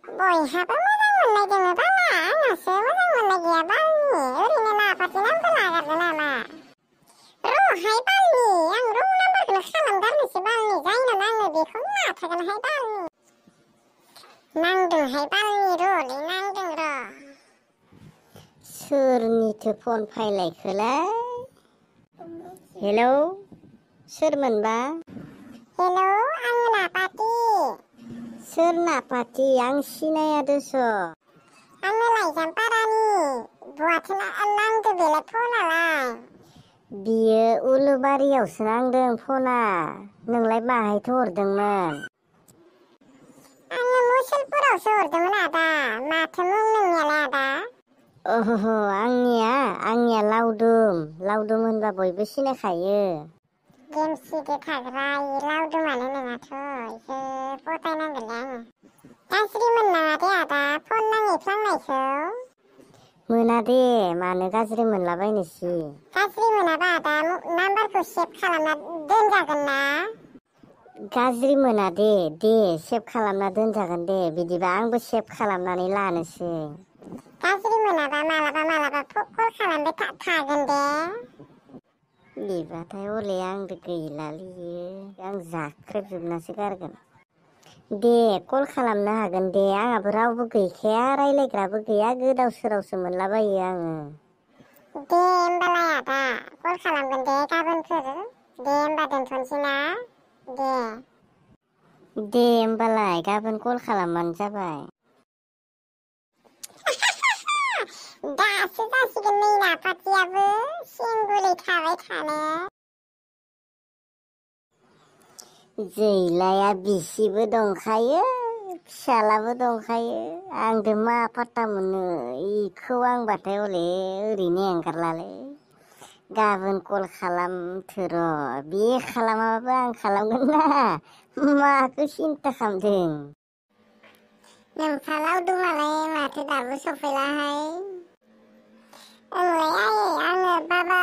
बयहाबो मोजां मोननाय दोङो बाला आंहासो मोजां मोननाय गैया बालनि ओरैनो लाफाथि नामखौ लागारदो नामा र'हाय बालनि आं रं नाम्बारखौनो खालामगारनोसै बालनि जायना नाङो बेखौनो लाथारगोनहाय बालनि नांदोंहाय बालनि र'लै नांदों र' सोरनिथो फन फायलायखोलाय हेलौ सोरमोनबा हेलौ आङो नापाति सोर नापाति आं सिनाया दस' आङो लाइजामपारानि बहाथो नांदो बेलाय फनालाय बियो उलुबारियावसो नांदों फना नोंलाय माहायथो हरदोंमोन आङो मुसलपुरावसो हरदोंमोन आदा माथो मुं नोंनियालाय आदा आंनिया लावदुम होनबा बयबो सिनायखायो गेमसिदो थाग्रा इ लावदुमानो नोङाथ' इखो पटायनांगोनलै आङो गाज्रि मोननाङा दे आदा फन नांहैफ्लांनायखौ मोना दे मानो गाज्रि मोनलाबायनोसि गाज्रि मोनाबा आदा नाम्बारखौ सेभ खालामना दोनजागोन ना गाज्रि मोना दे सेभ खालामना दोनजागोन दे बिदिबा आंबो सेभ खालामनानै लानोसै गाज्रि मोनाबा मालाबा कल खालामबाय थागोन दे बिबाथाय हले आंदो गैलालै आं जाख्रेबजोबनासो गारगोन दे कल खालामनो हागोन दे आंहाबो रावबो गैखाया रायलायग्राबो गैया गोदाव सोरावसो मोनलाबायो आङो दे होमबालाय आदा कल खालामगोन दे गाबोनफोर दे होमबा दोनथ'नोसै ना दे होमबालाय गाबोन कल खालामबानो जाबाय दासो जासिगोन नै नापातियाबो सिंगुलै थाबाय थानो जैलाया बिसिबो दंखायो फिसालाबो दंखायो आंदो मा पात्ता मोनो इखौ आंबाथाय हले ओरैनो एंगारलालै गाबोन कल खालामथो र' बे खालामाबाबो आं खालामगोन ना माखौ सिन्था खालामदों नोंसा लावदुमालाय माथो दाबो सफैलाहाय ओंलाय आयै आङो बाबा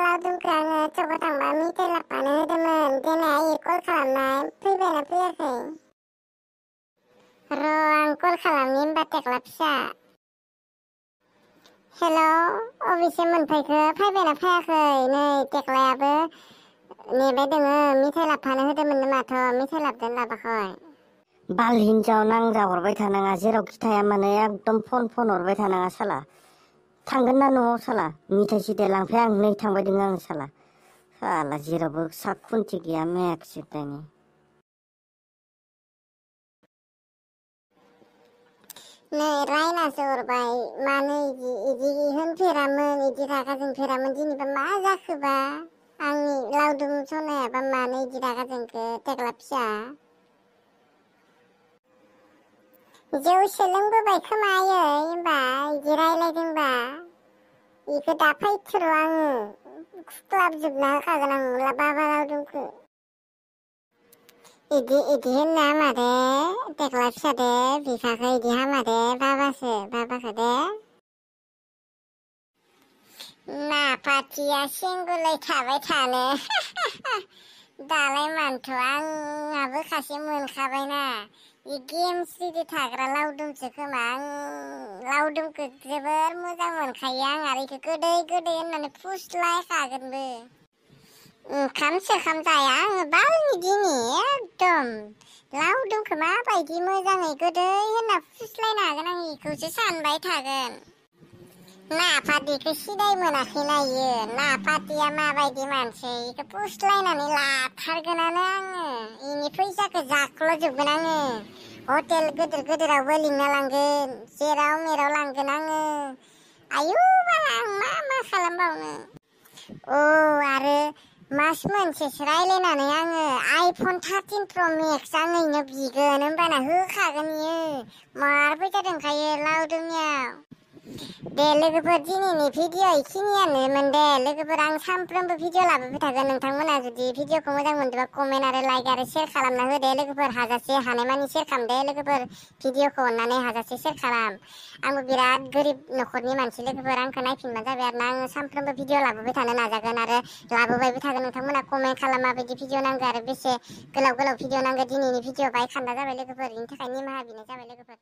लावदुमखौ आङो चकआव थांबा मिथाइ लाबोफानो होदोंमोन देनाय आयै कल खालामनाय फैबायना फैयाखै र' आं कल खालामनि होमबा टेक्ला फिसा हेल' अबेसे मोनफैखो फैबायना फैयाखै नै टेक्लायाबो नेबाय दोङो मिथाइ लाबोफानो होदोंमोन माथो मिथाइ लाबोदों लाबोआखै बाल हिनजाव नांजा हरबाय थानाङा जेरावखि थाया माने एकदम फन हरबाय थानाङा साला थांगोन ना न'आव साला मिथाइ सिथाइ लांफाया आं नै थांबाय दङ आं साला जेरावबो साख खुन्थि गैया मेक सिटानि नै रायनासो हरबाय मानो इदि होनफेरामोन इदि रागा जोंफेरामोन दिनैबा मा जाखोबा आंनि लावदुम सनायाबा मानो इदि रागा जोंखो टेक्ला फिसा जौसो लोंबोबाय खोमा आयै होमबा इदि रायलायदोंबा इखो दा फैथर' आङो खुख्लाबजोबना होखागोन आं बाबा लावदुमखौ इदि होननो हामा दे टेक्ला फिसा दे बिफाखौ इदि हामा दे बाबाखौ दे नापातिया सिंगुलै थाबाय थानो दालाय मानोथ' आंहाबो खासे मोनखाबायना इ गेमस्रिदो थाग्रा लावदुमसो खोमा आं लावदुमखौ जोबोर मोजां मोनखायो आं आरो इखौ गोदै होननानै फुस्लायखागोनबो ओंखाम सोखाम जाया आङो बालनि दिनै एकदम लावदुमखौ माबायदि मोजाङै गोदै होनना फुस्लायनो हागोन आं इखौसो सानबाय थागोन नापातिखौ सिदाय मोनाखैना इयो नापातिया माबायदि मानसि इखौ फुस्लायनानै लाथारगोनानो आङो इनि फैसाखौ जाख्ल'जोबगोन आङो हटेल गोदोरावबो लिंना लांगोन जेराव मेराव लांगोन आङो आयु बाला आं मा खालामबावनो आरो मास मोनसेसो रायलायनानै आङो आइफन 13 प्र मेक्स आङो इनो बिगोन होमबाना होखागोन इयो मार फैसा दंखायो लावदुमनियाव दे लोगोफोर दिनैनि भिडिअ इखिनियानोमोन दे लोगोफोर आं सानफ्रोमबो भिडिअ लाबोबाय थागोन नोंथांमोना जुदि भिडिअखौ मोजां मोनदोंबा कमेन्ट आरो लाइक आरो शेयार खालामना होदे लोगोफोर हाजासे हानायमानि शेयार खालामदे लोगोफोर भिडिअखौ अननानै हाजासे शेयार खालाम आंबो बिराद गोरिब न'खरनि मानसि लोगोफोर आंखौ नायफिनबानो जाबाय आरो ना आङो सानफ्रोमबो भिडिअ लाबोबाय थानो नाजागोन आरो लाबोबायबो थागोन नोंथांमोना कमेन्ट खालाम माबायदि भिडिअ नांगौ आरो बेसे गोलाव भिडिअ नांगौ दिनैनि भिडिअ बाय खान्दा जाबाय लोगोफोर बेनि थाखाय निमाहा बिनाय जाबाय लोगोफोर